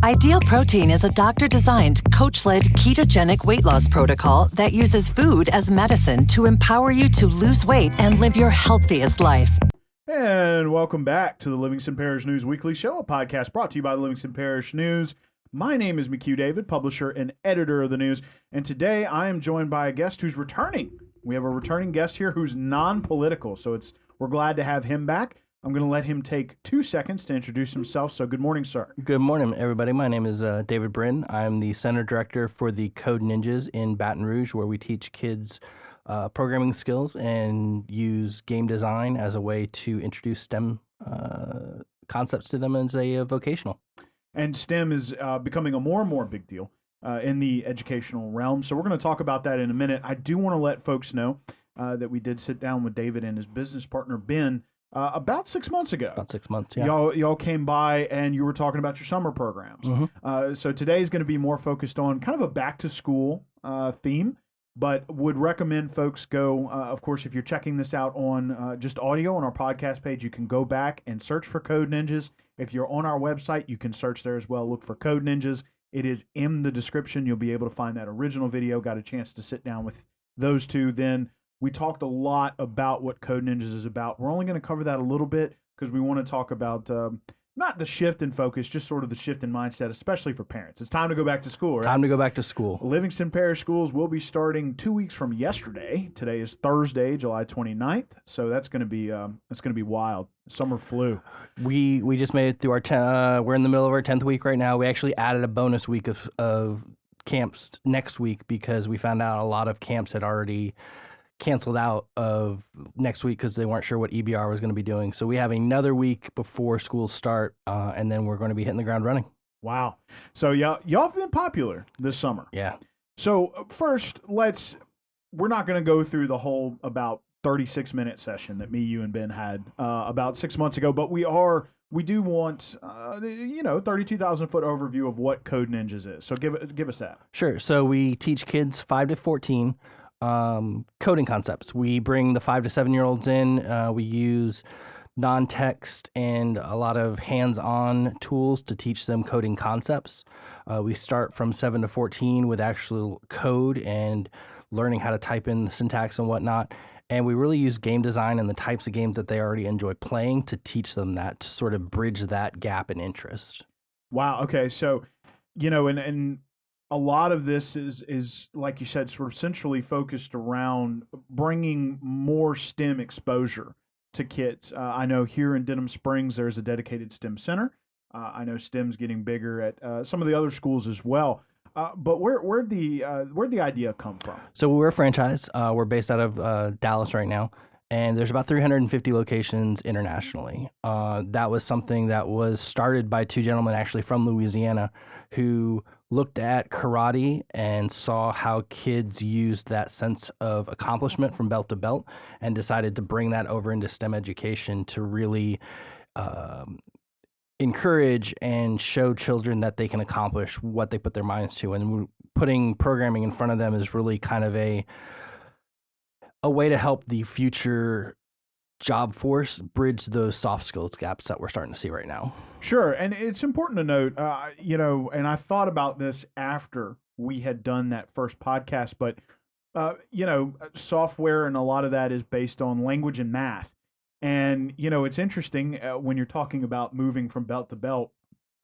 Ideal Protein is a doctor-designed, coach-led ketogenic weight loss protocol that uses food as medicine to empower you to lose weight and live your healthiest life. And welcome back to the Livingston Parish News Weekly Show, a podcast brought to you by the Livingston Parish News. My name is McHugh David, publisher and editor of the news, and today I am joined by a guest who's returning. We have a returning guest here who's non-political, so we're glad to have him back. I'm going to let him take 2 seconds to introduce himself. So good morning, sir. Good morning, everybody. My name is David Brin. I'm the center director for the Code Ninjas in Baton Rouge, where we teach kids programming skills and use game design as a way to introduce STEM concepts to them as a vocational. And STEM is becoming a more and more big deal in the educational realm. So we're going to talk about that in a minute. I do want to let folks know that we did sit down with David and his business partner, Ben, about 6 months ago. About 6 months, yeah. Y'all came by and you were talking about your summer programs. Mm-hmm. So today's going to be more focused on kind of a back-to-school theme, but would recommend folks go, of course, if you're checking this out on just audio on our podcast page, you can go back and search for Code Ninjas. If you're on our website, you can search there as well. Look for Code Ninjas. It is in the description. You'll be able to find that original video. Got a chance to sit down with those two then. We talked a lot about what Code Ninjas is about. We're only going to cover that a little bit because we want to talk about not the shift in focus, just sort of the shift in mindset, especially for parents. It's time to go back to school, right? Time to go back to school. Livingston Parish Schools will be starting 2 weeks from yesterday. Today is Thursday, July 29th. So that's going to be wild. Summer flu. We just made it through we're in the middle of our 10th week right now. We actually added a bonus week of camps next week because we found out a lot of camps had already canceled out of next week because they weren't sure what EBR was going to be doing. So we have another week before schools start, and then we're going to be hitting the ground running. Wow. So y'all have been popular this summer. Yeah. So first, we're not going to go through the whole about 36-minute session that me, you, and Ben had about 6 months ago, but we do want 32,000-foot overview of what Code Ninjas is. So give us that. Sure. So we teach kids 5 to 14 coding concepts. We bring the 5 to 7-year-olds in. We use non-text and a lot of hands-on tools to teach them coding concepts. We start from 7 to 14 with actual code and learning how to type in the syntax and whatnot. And we really use game design and the types of games that they already enjoy playing to teach them that, to sort of bridge that gap in interest. Wow. Okay. So, and a lot of this is like you said, sort of centrally focused around bringing more STEM exposure to kids. I know here in Denham Springs, there's a dedicated STEM center. I know STEM's getting bigger at some of the other schools as well. But where'd the idea come from? So we're a franchise. We're based out of Dallas right now, and there's about 350 locations internationally. That was something that was started by two gentlemen actually from Louisiana who looked at karate and saw how kids used that sense of accomplishment from belt to belt and decided to bring that over into STEM education to really encourage and show children that they can accomplish what they put their minds to. And putting programming in front of them is really kind of a way to help the future job force bridge those soft skills gaps that we're starting to see right now. Sure. And it's important to note, and I thought about this after we had done that first podcast, but, software and a lot of that is based on language and math. And, it's interesting when you're talking about moving from belt to belt,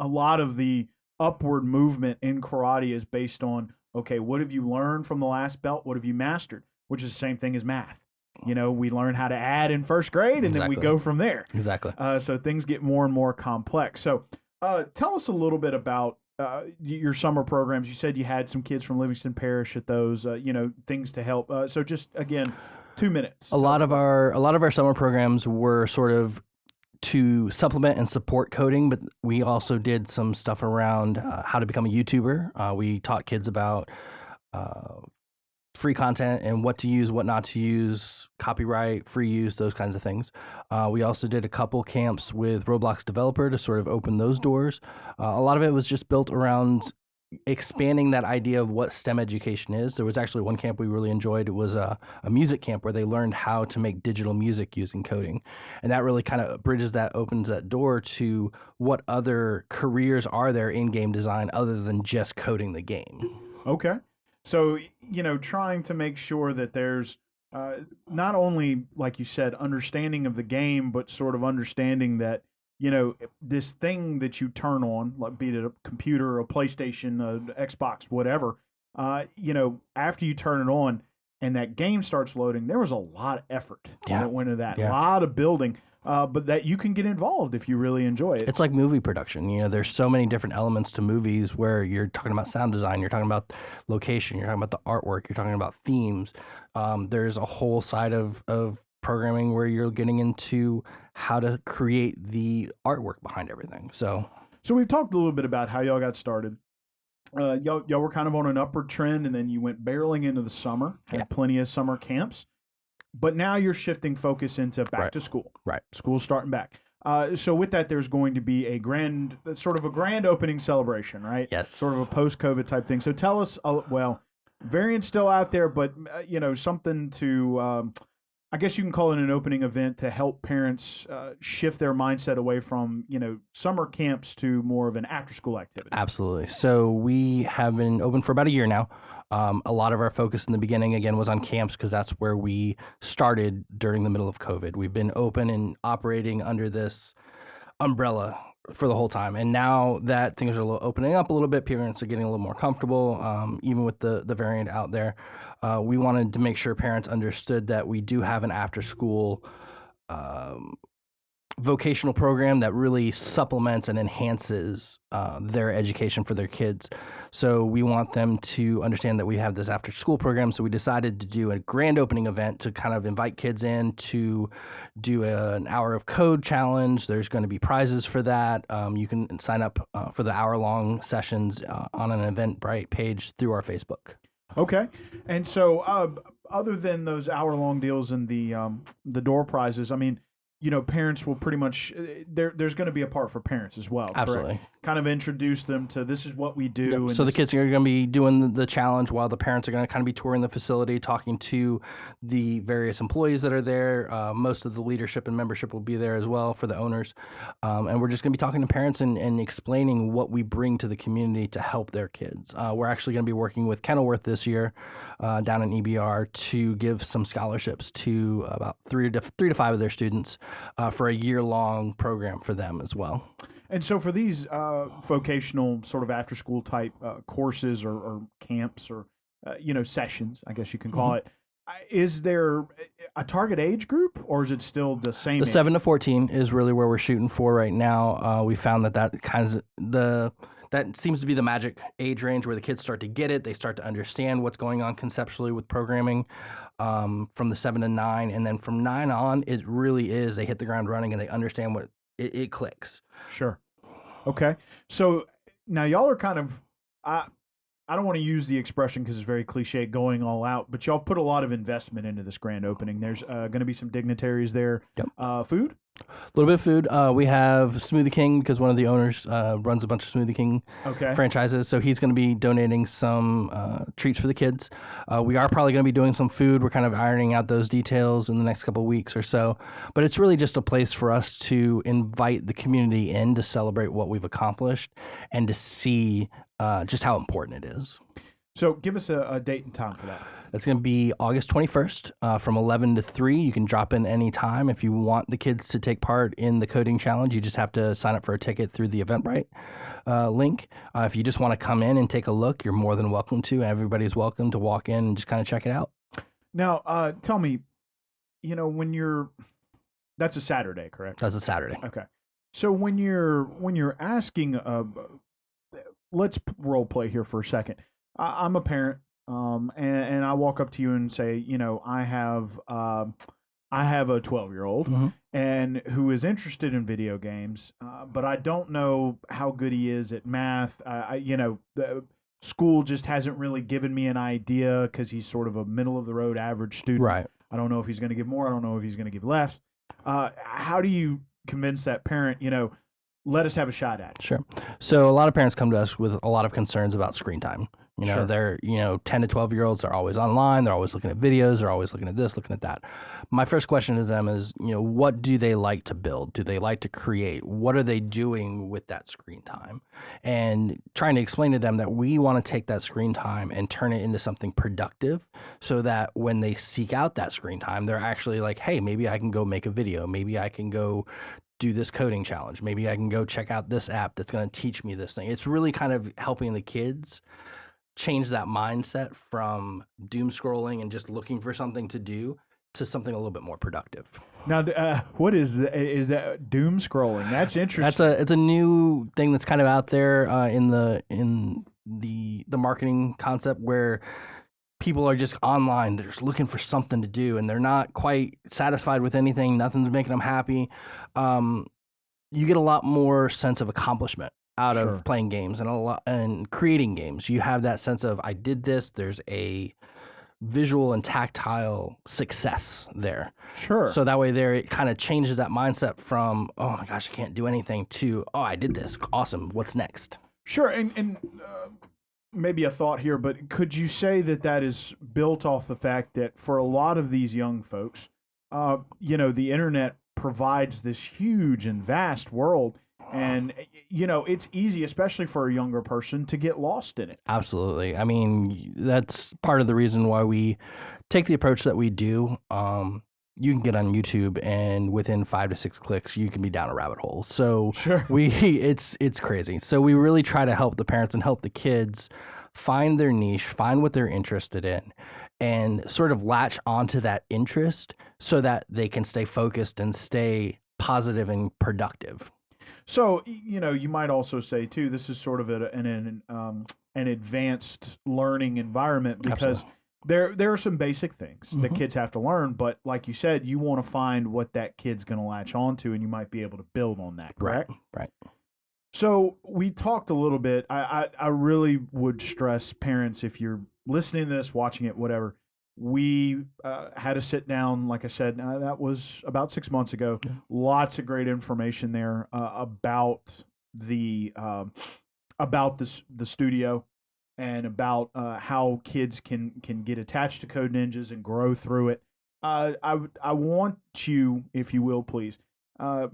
a lot of the upward movement in karate is based on, okay, what have you learned from the last belt? What have you mastered? Which is the same thing as math. We learn how to add in first grade, and then we go from there. Exactly. So things get more and more complex. So tell us a little bit about your summer programs. You said you had some kids from Livingston Parish at those, things to help. So just, again, 2 minutes. A lot of our summer programs were sort of to supplement and support coding, but we also did some stuff around how to become a YouTuber. We taught kids about free content and what to use, what not to use, copyright, free use, those kinds of things. We also did a couple camps with Roblox Developer to sort of open those doors. A lot of it was just built around expanding that idea of what STEM education is. There was actually one camp we really enjoyed. It was a music camp where they learned how to make digital music using coding. And that really kind of opens that door to what other careers are there in game design other than just coding the game. Okay. So, trying to make sure that there's not only, like you said, understanding of the game, but sort of understanding that, this thing that you turn on, like be it a computer, a PlayStation, an Xbox, whatever, after you turn it on and that game starts loading, there was a lot of effort that went into that, a lot of building. But that you can get involved if you really enjoy it. It's like movie production. There's so many different elements to movies where you're talking about sound design, you're talking about location, you're talking about the artwork, you're talking about themes. There's a whole side of programming where you're getting into how to create the artwork behind everything. So we've talked a little bit about how y'all got started. Y'all were kind of on an upward trend, and then you went barreling into the summer, had plenty of summer camps. But now you're shifting focus into back to school. Right. School's starting back. So with that, there's going to be a grand opening celebration, right? Yes. Sort of a post-COVID type thing. So tell us, variant's still out there, but, something to, I guess you can call it an opening event to help parents shift their mindset away from, summer camps to more of an after-school activity. Absolutely. So we have been open for about a year now. A lot of our focus in the beginning, again, was on camps because that's where we started during the middle of COVID. We've been open and operating under this umbrella for the whole time. And now that things are opening up a little bit, parents are getting a little more comfortable, even with the variant out there. We wanted to make sure parents understood that we do have an after-school vocational program that really supplements and enhances their education for their kids. So we want them to understand that we have this after school program. So we decided to do a grand opening event to kind of invite kids in to do an hour of code challenge. There's going to be prizes for that. You can sign up for the hour-long sessions on an Eventbrite page through our Facebook. Okay. And so other than those hour-long deals and the door prizes, I mean, parents will pretty much, there's going to be a part for parents as well. Absolutely. Correct? Kind of introduce them to this is what we do. Yep. And so the kids are going to be doing the challenge while the parents are going to kind of be touring the facility, talking to the various employees that are there. Most of the leadership and membership will be there as well for the owners. And we're just going to be talking to parents and explaining what we bring to the community to help their kids. We're actually going to be working with Kenilworth this year down in EBR to give some scholarships to about 3 to 5 of their students for a year-long program for them as well. And so for these vocational sort of after-school type courses or camps or, sessions, I guess you can call it, is there a target age group or is it still the same The age? 7 to 14 is really where we're shooting for right now. We found that seems to be the magic age range where the kids start to get it. They start to understand what's going on conceptually with programming from the 7 to 9. And then from 9 on, it really is, they hit the ground running and they understand what it clicks. Sure. Okay. So now y'all are kind of, I don't want to use the expression because it's very cliche, going all out, but y'all put a lot of investment into this grand opening. There's going to be some dignitaries there. Yep. Food? A little bit of food. We have Smoothie King because one of the owners runs a bunch of Smoothie King franchises. So he's going to be donating some treats for the kids. We are probably going to be doing some food. We're kind of ironing out those details in the next couple of weeks or so. But it's really just a place for us to invite the community in to celebrate what we've accomplished and to see just how important it is. So give us a date and time for that. It's going to be August 21st from 11 to 3. You can drop in any time. If you want the kids to take part in the coding challenge, you just have to sign up for a ticket through the Eventbrite link. If you just want to come in and take a look, you're more than welcome to. Everybody's welcome to walk in and just kind of check it out. Now, tell me, that's a Saturday, correct? That's a Saturday. Okay. So when you're asking, let's role play here for a second. I'm a parent, and I walk up to you and say, I have a 12-year-old and who is interested in video games, but I don't know how good he is at math. The school just hasn't really given me an idea because he's sort of a middle of the road average student. Right. I don't know if he's going to give more. I don't know if he's going to give less. How do you convince that parent, let us have a shot at it. Sure. So a lot of parents come to us with a lot of concerns about screen time. Sure. They're, 10 to 12-year-olds are always online. They're always looking at videos. They're always looking at this, looking at that. My first question to them is, what do they like to build? Do they like to create? What are they doing with that screen time? And trying to explain to them that we want to take that screen time and turn it into something productive so that when they seek out that screen time, they're actually like, hey, maybe I can go make a video. Maybe I can go do this coding challenge. Maybe I can go check out this app that's going to teach me this thing. It's really kind of helping the kids change that mindset from doom scrolling and just looking for something to do to something a little bit more productive. Now, what is that doom scrolling? That's interesting. It's a new thing that's kind of out there in the marketing concept where people are just online. They're just looking for something to do, and they're not quite satisfied with anything. Nothing's making them happy. You get a lot more sense of accomplishment out of playing games and creating games. You have that sense of, I did this. There's a visual and tactile success there. Sure. So that way there, it kind of changes that mindset from, oh my gosh, I can't do anything, to, oh, I did this. Awesome. What's next? Sure. And maybe a thought here, but could you say that is built off the fact that for a lot of these young folks, the internet provides this huge and vast world, and it's easy, especially for a younger person, to get lost in it. Absolutely. I mean, that's part of the reason why we take the approach that we do. You can get on YouTube, and within 5 to 6 clicks, you can be down a rabbit hole. So it's crazy. So we really try to help the parents and help the kids find their niche, find what they're interested in, and sort of latch onto that interest so that they can stay focused and stay positive and productive. So, you might also say, too, this is sort of an advanced learning environment, because there are some basic things that kids have to learn. But like you said, you want to find what that kid's going to latch onto, and you might be able to build on that, correct? Right. So we talked a little bit. I really would stress, parents, if you're listening to this, watching it, whatever, we had to sit down, like I said, that was about 6 months ago. Yeah. Lots of great information there about the studio, and about how kids can get attached to Code Ninjas and grow through it. I want you, if you will, please,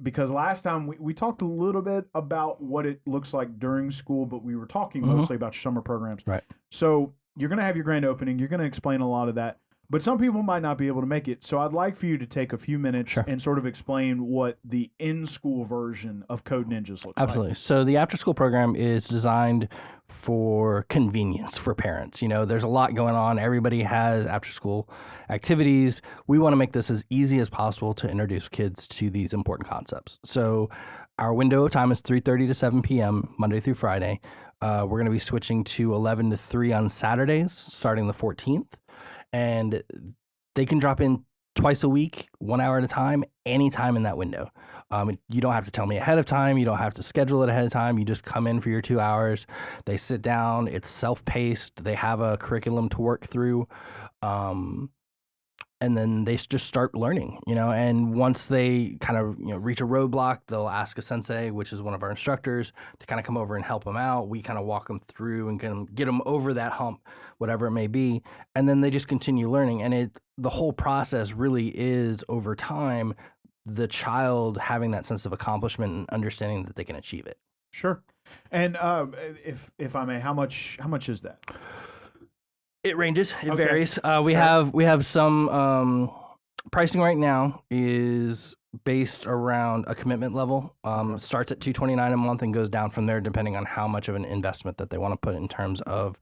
because last time we talked a little bit about what it looks like during school, but we were talking mostly about your summer programs. Right. So you're going to have your grand opening. You're going to explain a lot of that. But some people might not be able to make it. So I'd like for you to take a few minutes and sort of explain what the in-school version of Code Ninjas looks like. Absolutely. So the after-school program is designed for convenience for parents. There's a lot going on. Everybody has after-school activities. We want to make this as easy as possible to introduce kids to these important concepts. So our window of time is 3:30 to 7 p.m., Monday through Friday. We're going to be switching to 11 to 3 on Saturdays, starting the 14th. And they can drop in twice a week, 1 hour at a time, anytime in that window. You don't have to tell me ahead of time. You don't have to schedule it ahead of time. You just come in for your 2 hours. They sit down. It's self-paced. They have a curriculum to work through. And then they just start learning, and once they kind of, reach a roadblock, they'll ask a sensei, which is one of our instructors, to kind of come over and help them out. We kind of walk them through and get them over that hump, whatever it may be. And then they just continue learning. And the whole process really is, over time, the child having that sense of accomplishment and understanding that they can achieve it. Sure. And if I may, how much is that? It ranges. It varies. We have some pricing right now is based around a commitment level. Starts at $229 a month and goes down from there, depending on how much of an investment that they want to put in terms of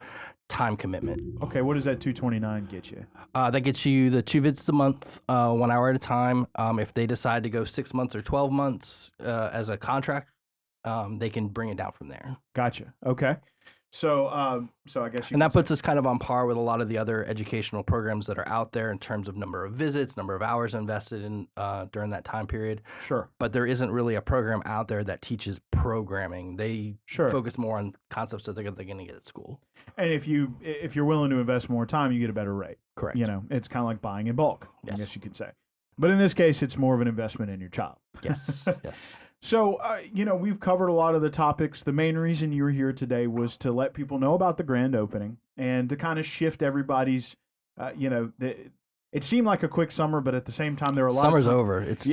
time commitment. Okay, what does that $229 get you? That gets you the 2 visits a month, 1 hour at a time. If they decide to go 6 months or 12 months as a contract, they can bring it down from there. Gotcha. Okay. So I guess and that puts us kind of on par with a lot of the other educational programs that are out there in terms of number of visits, number of hours invested in during that time period. Sure. But there isn't really a program out there that teaches programming. They focus more on concepts that they're going to get at school. And if you're willing to invest more time, you get a better rate. Correct. It's kind of like buying in bulk, yes. I guess you could say. But in this case, it's more of an investment in your child. Yes, yes. So, we've covered a lot of the topics. The main reason you were here today was to let people know about the grand opening and to kind of shift everybody's, it seemed like a quick summer, but at the same time, there were a lot Summer's of over. It's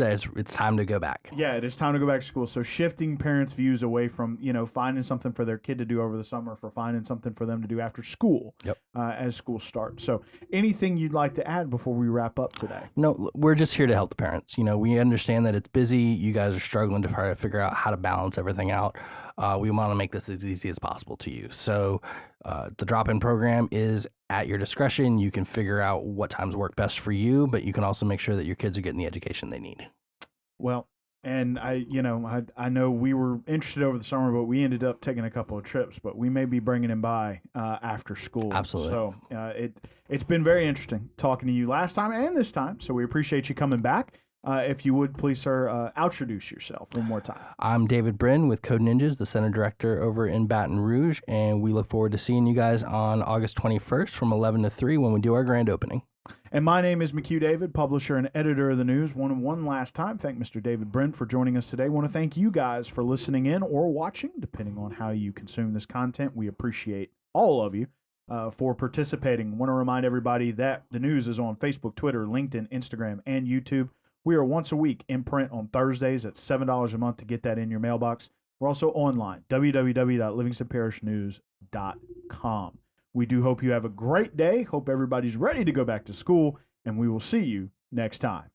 time to go back. Yeah, it is time to go back to school. So shifting parents' views away from, finding something for their kid to do over the summer for finding something for them to do after school. Yep. As school starts. So anything you'd like to add before we wrap up today? No, we're just here to help the parents. We understand that it's busy. You guys are struggling to try to figure out how to balance everything out. We want to make this as easy as possible to you. So the drop-in program is at your discretion. You can figure out what times work best for you, but you can also make sure that your kids are getting the education they need. Well, and I know we were interested over the summer, but we ended up taking a couple of trips, but we may be bringing him by after school. Absolutely. So it's been very interesting talking to you last time and this time. So we appreciate you coming back. If you would, please, sir, introduce yourself one more time. I'm David Brin with Code Ninjas, the center director over in Baton Rouge, and we look forward to seeing you guys on August 21st from 11 to 3 when we do our grand opening. And my name is McHugh David, publisher and editor of the news. One last time, thank Mr. David Brin for joining us today. Want to thank you guys for listening in or watching, depending on how you consume this content. We appreciate all of you for participating. Want to remind everybody that the news is on Facebook, Twitter, LinkedIn, Instagram, and YouTube. We are once a week in print on Thursdays at $7 a month to get that in your mailbox. We're also online, www.livingstonparishnews.com. We do hope you have a great day. Hope everybody's ready to go back to school, and we will see you next time.